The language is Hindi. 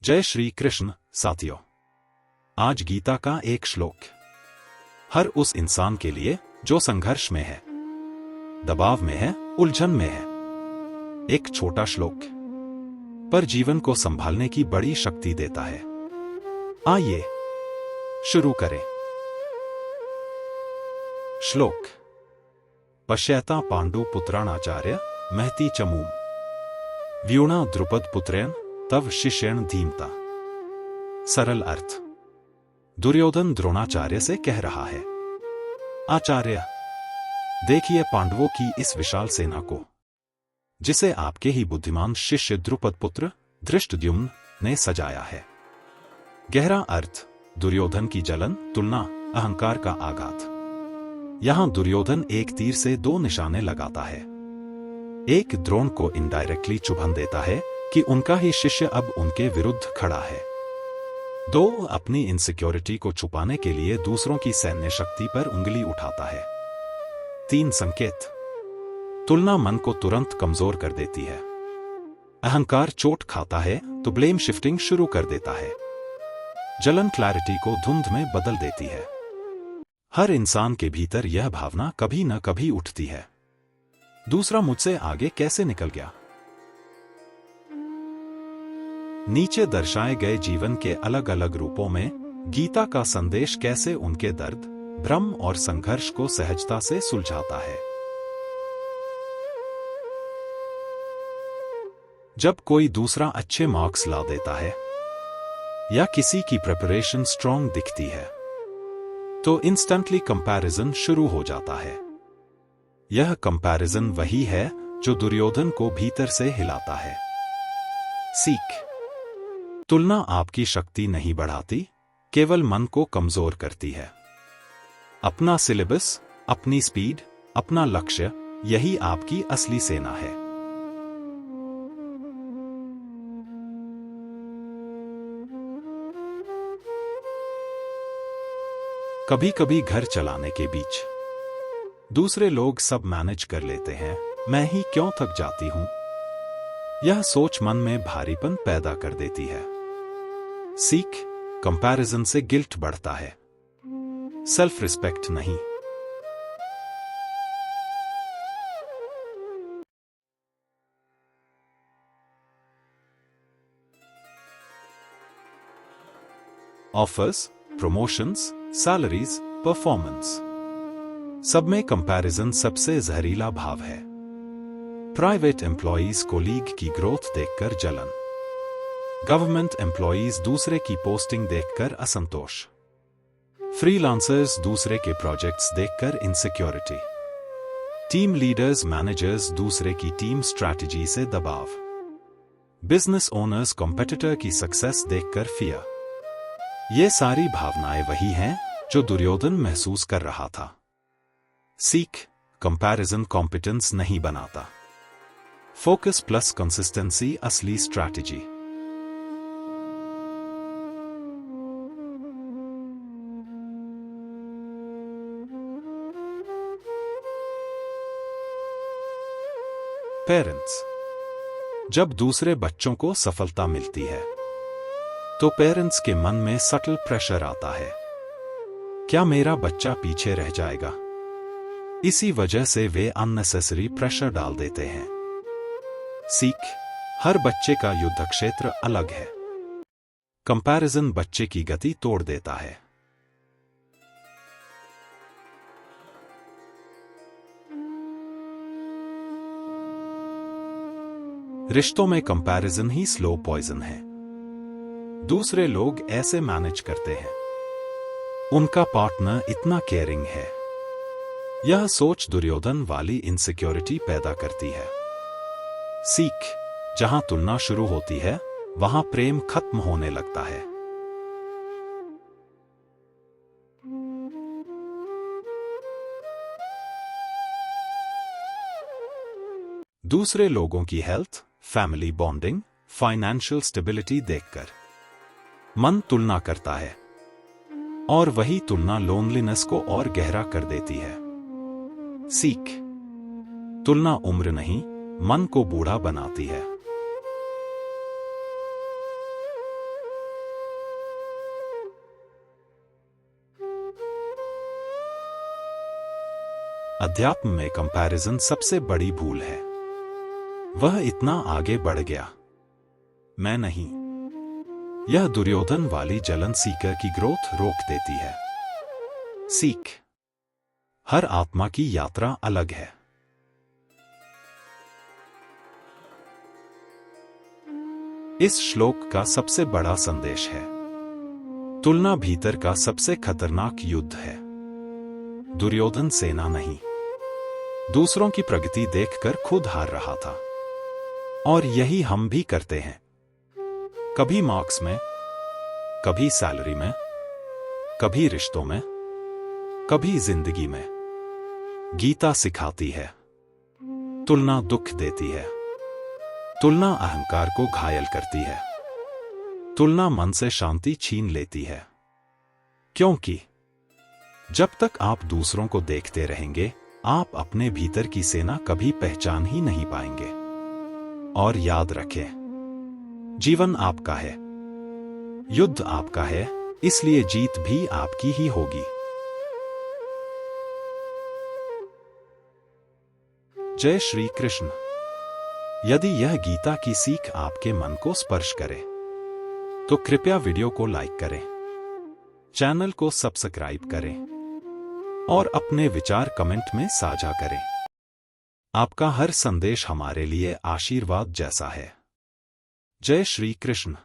जय श्री कृष्ण साथियों। आज गीता का एक श्लोक हर उस इंसान के लिए जो संघर्ष में है, दबाव में है, उलझन में है। एक छोटा श्लोक पर जीवन को संभालने की बड़ी शक्ति देता है। आइए शुरू करें। श्लोक। पश्यता पांडु पुत्राणाचार्य महती चमूम व्यूणा द्रुपद पुत्रेण तव शिष्यण धीमता। सरल अर्थ। दुर्योधन द्रोणाचार्य से कह रहा है, आचार्य, देखिए पांडवों की इस विशाल सेना को, जिसे आपके ही बुद्धिमान शिष्य द्रुपद पुत्र धृष्टद्युम्न ने सजाया है। गहरा अर्थ। दुर्योधन की जलन, तुलना, अहंकार का आघात। यहां दुर्योधन एक तीर से दो निशाने लगाता है। एक, द्रोण को इनडायरेक्टली चुभन देता है कि उनका ही शिष्य अब उनके विरुद्ध खड़ा है। दो, अपनी इनसिक्योरिटी को छुपाने के लिए दूसरों की सैन्य शक्ति पर उंगली उठाता है। तीन, संकेत। तुलना मन को तुरंत कमजोर कर देती है। अहंकार चोट खाता है तो ब्लेम शिफ्टिंग शुरू कर देता है। जलन क्लैरिटी को धुंध में बदल देती है। हर इंसान के भीतर यह भावना कभी न कभी उठती है, दूसरा मुझसे आगे कैसे निकल गया। नीचे दर्शाए गए जीवन के अलग अलग रूपों में गीता का संदेश कैसे उनके दर्द, भ्रम और संघर्ष को सहजता से सुलझाता है। जब कोई दूसरा अच्छे मार्क्स ला देता है या किसी की प्रिपरेशन स्ट्रांग दिखती है, तो इंस्टेंटली कंपैरिजन शुरू हो जाता है। यह कंपैरिजन वही है जो दुर्योधन को भीतर से हिलाता है। सीख। तुलना आपकी शक्ति नहीं बढ़ाती, केवल मन को कमजोर करती है। अपना सिलेबस, अपनी स्पीड, अपना लक्ष्य, यही आपकी असली सेना है। कभी कभी घर चलाने के बीच दूसरे लोग सब मैनेज कर लेते हैं, मैं ही क्यों थक जाती हूं। यह सोच मन में भारीपन पैदा कर देती है। सीख। कंपैरिजन से गिल्ट बढ़ता है, सेल्फ रिस्पेक्ट नहीं। ऑफर्स, प्रमोशंस, सैलरीज, परफॉर्मेंस, सब में कंपैरिजन सबसे जहरीला भाव है। प्राइवेट एम्प्लॉयज कोलीग की ग्रोथ देखकर जलन, गवर्नमेंट एम्प्लॉयज दूसरे की पोस्टिंग देखकर असंतोष, फ्रीलांसर्स दूसरे के प्रोजेक्ट्स देखकर इनसिक्योरिटी, टीम लीडर्स मैनेजर्स दूसरे की टीम स्ट्रैटेजी से दबाव, बिजनेस ओनर्स कॉम्पिटिटर की सक्सेस देखकर फियर। ये सारी भावनाएं वही हैं जो दुर्योधन महसूस कर रहा था। सीख। कंपैरिजन कॉम्पिटेंस नहीं बनाता, फोकस प्लस कंसिस्टेंसी असली स्ट्रैटेजी। पेरेंट्स। जब दूसरे बच्चों को सफलता मिलती है तो पेरेंट्स के मन में सटल प्रेशर आता है, क्या मेरा बच्चा पीछे रह जाएगा। इसी वजह से वे अननेसेसरी प्रेशर डाल देते हैं। सीख। हर बच्चे का युद्ध क्षेत्र अलग है, कंपैरिजन बच्चे की गति तोड़ देता है। रिश्तों में कंपैरिजन ही स्लो पॉइजन है। दूसरे लोग ऐसे मैनेज करते हैं, उनका पार्टनर इतना केयरिंग है, यह सोच दुर्योधन वाली इनसिक्योरिटी पैदा करती है। सीख। जहां तुलना शुरू होती है वहां प्रेम खत्म होने लगता है। दूसरे लोगों की health, family bonding, financial stability देखकर मन तुलना करता है, और वही तुलना लोनलीनेस को और गहरा कर देती है। सीख। तुलना उम्र नहीं, मन को बूढ़ा बनाती है। अध्यात्म में कंपैरिजन सबसे बड़ी भूल है। वह इतना आगे बढ़ गया, मैं नहीं। यह दुर्योधन वाली जलन सीकर की ग्रोथ रोक देती है। सीख, हर आत्मा की यात्रा अलग है। इस श्लोक का सबसे बड़ा संदेश है, तुलना भीतर का सबसे खतरनाक युद्ध है। दुर्योधन सेना नहीं, दूसरों की प्रगति देखकर खुद हार रहा था। और यही हम भी करते हैं, कभी मार्क्स में, कभी सैलरी में, कभी रिश्तों में, कभी जिंदगी में। गीता सिखाती है, तुलना दुख देती है, तुलना अहंकार को घायल करती है, तुलना मन से शांति छीन लेती है। क्योंकि जब तक आप दूसरों को देखते रहेंगे, आप अपने भीतर की सेना कभी पहचान ही नहीं पाएंगे। और याद रखें, जीवन आपका है, युद्ध आपका है, इसलिए जीत भी आपकी ही होगी। जय श्री कृष्ण। यदि यह गीता की सीख आपके मन को स्पर्श करे तो कृपया वीडियो को लाइक करें, चैनल को सब्सक्राइब करें और अपने विचार कमेंट में साझा करें। आपका हर संदेश हमारे लिए आशीर्वाद जैसा है। जय श्री कृष्ण।